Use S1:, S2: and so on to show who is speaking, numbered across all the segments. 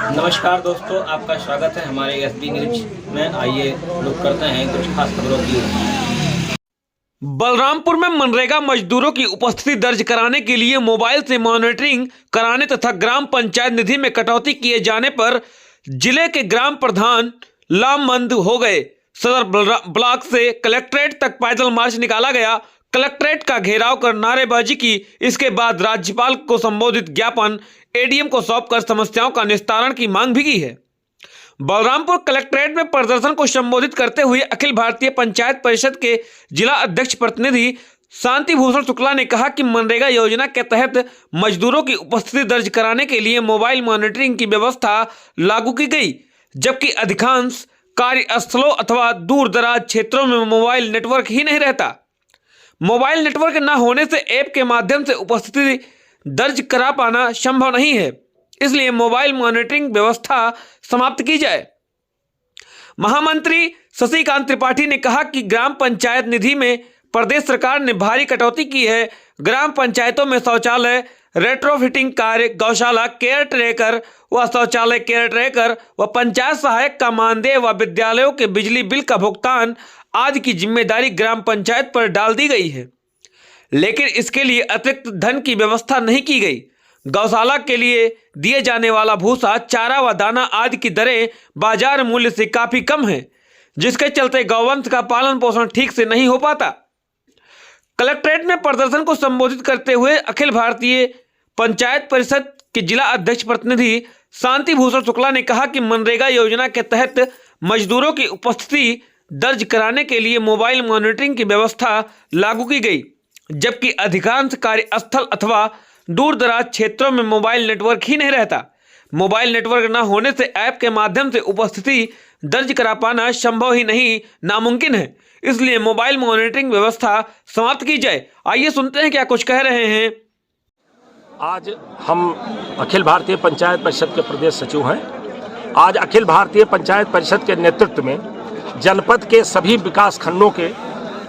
S1: नमस्कार दोस्तों, आपका स्वागत है हमारे एसबी न्यूज में। आइए लोग करते हैं कुछ खास खबरों की।
S2: बलरामपुर में मनरेगा मजदूरों की उपस्थिति दर्ज कराने के लिए मोबाइल से मॉनिटरिंग कराने तथा ग्राम पंचायत निधि में कटौती किए जाने पर जिले के ग्राम प्रधान लामबंद हो गए। सदर ब्लॉक से कलेक्ट्रेट तक पैदल मार्च निकाला गया। कलेक्ट्रेट का घेराव कर नारेबाजी की। इसके बाद राज्यपाल को संबोधित ज्ञापन एडीएम को सौंपकर समस्याओं का निस्तारण की मांग भी की है। बलरामपुर कलेक्ट्रेट में प्रदर्शन को संबोधित करते हुए अखिल भारतीय पंचायत परिषद के जिला अध्यक्ष प्रतिनिधि शांति भूषण शुक्ला ने कहा कि मनरेगा योजना के तहत मजदूरों की उपस्थिति दर्ज कराने के लिए मोबाइल मॉनिटरिंग की व्यवस्था लागू की गई, जबकि अधिकांश कार्यस्थलों अथवा दूर दराज क्षेत्रों में मोबाइल नेटवर्क ही नहीं रहता। मोबाइल नेटवर्क न होने से ऐप के माध्यम से उपस्थिति दर्ज करा पाना संभव नहीं है, इसलिए मोबाइल मॉनिटरिंग व्यवस्था समाप्त की जाए। महामंत्री शशिकांत त्रिपाठी ने कहा कि ग्राम पंचायत निधि में प्रदेश सरकार ने भारी कटौती की है। ग्राम पंचायतों में शौचालय रेट्रोफिटिंग कार्य, गौशाला केयर टेकर व शौचालय केयर टेकर व पंचायत सहायक का मानदेय व विद्यालयों के बिजली बिल का भुगतान आदि की जिम्मेदारी ग्राम पंचायत पर डाल दी गई है, लेकिन इसके लिए अतिरिक्त धन की व्यवस्था नहीं की गई। गौशाला के लिए दिए जाने वाला भूसा, चारा व दाना आदि की दरें बाजार मूल्य से काफी कम है, जिसके चलते गौवंश का पालन पोषण ठीक से नहीं हो पाता। कलेक्ट्रेट में प्रदर्शन को संबोधित करते हुए अखिल भारतीय पंचायत परिषद के जिला अध्यक्ष प्रतिनिधि शांति भूषण शुक्ला ने कहा कि मनरेगा योजना के तहत मजदूरों की उपस्थिति दर्ज कराने के लिए मोबाइल मॉनिटरिंग की व्यवस्था लागू की गई, जबकि अधिकांश कार्यस्थल अथवा दूर दराज क्षेत्रों में मोबाइल नेटवर्क ही नहीं रहता। मोबाइल नेटवर्क न होने से ऐप के माध्यम से उपस्थिति दर्ज करा पाना संभव ही नहीं, नामुमकिन है, इसलिए मोबाइल मॉनिटरिंग व्यवस्था समाप्त की जाए। आइए सुनते हैं क्या कुछ कह रहे हैं।
S3: आज हम अखिल भारतीय पंचायत परिषद के प्रदेश सचिव हैं। आज अखिल भारतीय पंचायत परिषद के नेतृत्व में जनपद के सभी विकास खंडों के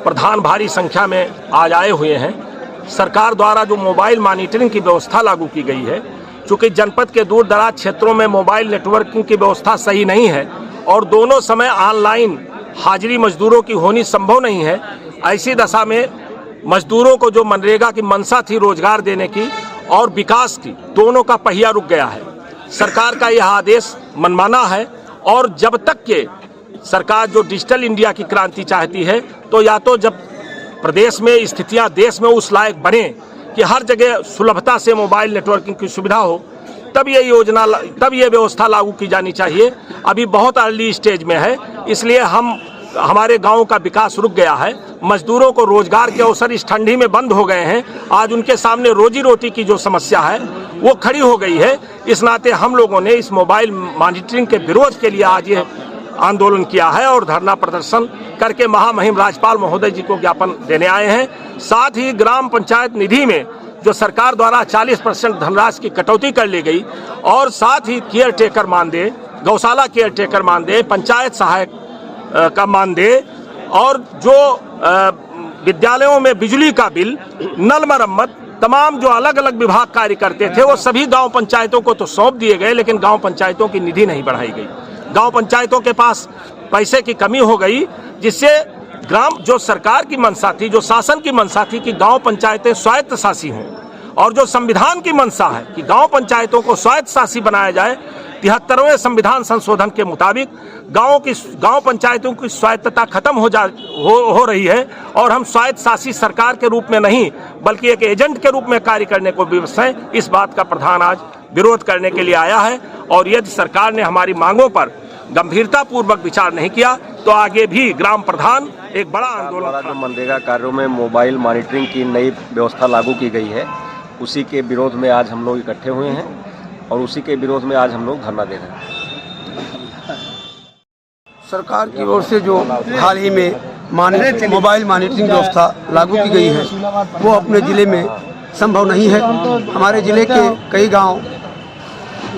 S3: प्रधान भारी संख्या में आज आए हुए हैं। सरकार द्वारा जो मोबाइल मॉनिटरिंग की व्यवस्था लागू की गई है, चूँकि जनपद के दूर दराज क्षेत्रों में मोबाइल नेटवर्किंग की व्यवस्था सही नहीं है और दोनों समय ऑनलाइन हाजिरी मजदूरों की होनी संभव नहीं है, ऐसी दशा में मजदूरों को जो मनरेगा की मंशा थी रोजगार देने की और विकास की, दोनों का पहिया रुक गया है। सरकार का यह आदेश मनमाना है और जब तक के सरकार जो डिजिटल इंडिया की क्रांति चाहती है, तो या तो जब प्रदेश में स्थितियां देश में उस लायक बने कि हर जगह सुलभता से मोबाइल नेटवर्किंग की सुविधा हो, तब ये व्यवस्था लागू की जानी चाहिए। अभी बहुत अर्ली स्टेज में है, इसलिए हमारे गांव का विकास रुक गया है। मजदूरों को रोजगार के अवसर इस ठंडी में बंद हो गए हैं। आज उनके सामने रोजी रोटी की जो समस्या है वो खड़ी हो गई है। इस नाते हम लोगों ने इस मोबाइल मॉनिटरिंग के विरोध के लिए आज ये आंदोलन किया है और धरना प्रदर्शन करके महामहिम राज्यपाल महोदय जी को ज्ञापन देने आए हैं। साथ ही ग्राम पंचायत निधि में जो सरकार द्वारा 40% धनराशि की कटौती कर ली गई और साथ ही केयर टेकर मानदेय, गौशाला केयर टेकर मानदेय, पंचायत सहायक का मानदेय और जो विद्यालयों में बिजली का बिल, नल मरम्मत, तमाम जो अलग अलग विभाग कार्य करते थे वो सभी गांव पंचायतों को तो सौंप दिए गए, लेकिन गांव पंचायतों की निधि नहीं बढ़ाई गई। गांव पंचायतों के पास पैसे की कमी हो गई, जिससे ग्राम जो सरकार की मंशा थी, जो शासन की मंशा थी कि गांव पंचायतें स्वायत्त शासी हों और जो संविधान की मंशा है कि गांव पंचायतों को स्वायत्त शासी बनाया जाए, 73वें संविधान संशोधन के मुताबिक गांव पंचायतों की स्वायत्तता खत्म हो रही है और हम स्वायत्त शासी सरकार के रूप में नहीं बल्कि एक एजेंट के रूप में कार्य करने को विवश हैं। इस बात का प्रधान आज विरोध करने के लिए आया है और यदि सरकार ने हमारी मांगों पर गंभीरता पूर्वक विचार नहीं किया तो आगे भी ग्राम प्रधान एक बड़ा आंदोलन।
S4: जो मनरेगा कार्यों में मोबाइल मॉनिटरिंग की नई व्यवस्था लागू की गई है, उसी के विरोध में आज हम लोग इकट्ठे हुए हैं और उसी के विरोध में आज हम लोग धरना दे रहे हैं।
S5: सरकार की ओर से जो हाल ही में मोबाइल मॉनिटरिंग व्यवस्था लागू की गई है वो अपने ज़िले में संभव नहीं है। हमारे ज़िले के कई गांव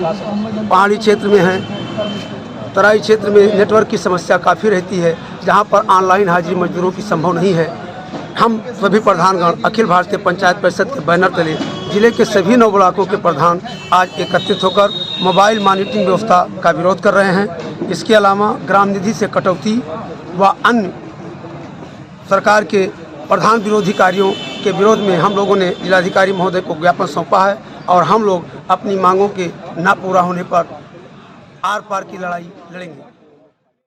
S5: पहाड़ी क्षेत्र में हैं, तराई क्षेत्र में नेटवर्क की समस्या काफ़ी रहती है, जहां पर ऑनलाइन हाजिरी मजदूरों की संभव नहीं है। हम सभी प्रधानगण अखिल भारतीय पंचायत परिषद के बैनर तले जिले के सभी 9 ब्लॉकों के प्रधान आज एकत्रित होकर मोबाइल मॉनिटरिंग व्यवस्था का विरोध कर रहे हैं। इसके अलावा ग्राम निधि से कटौती व अन्य सरकार के प्रधान विरोधी कार्यों के विरोध में हम लोगों ने जिलाधिकारी महोदय को ज्ञापन सौंपा है और हम लोग अपनी मांगों के न पूरा होने पर आर पार की लड़ाई लड़ेंगे।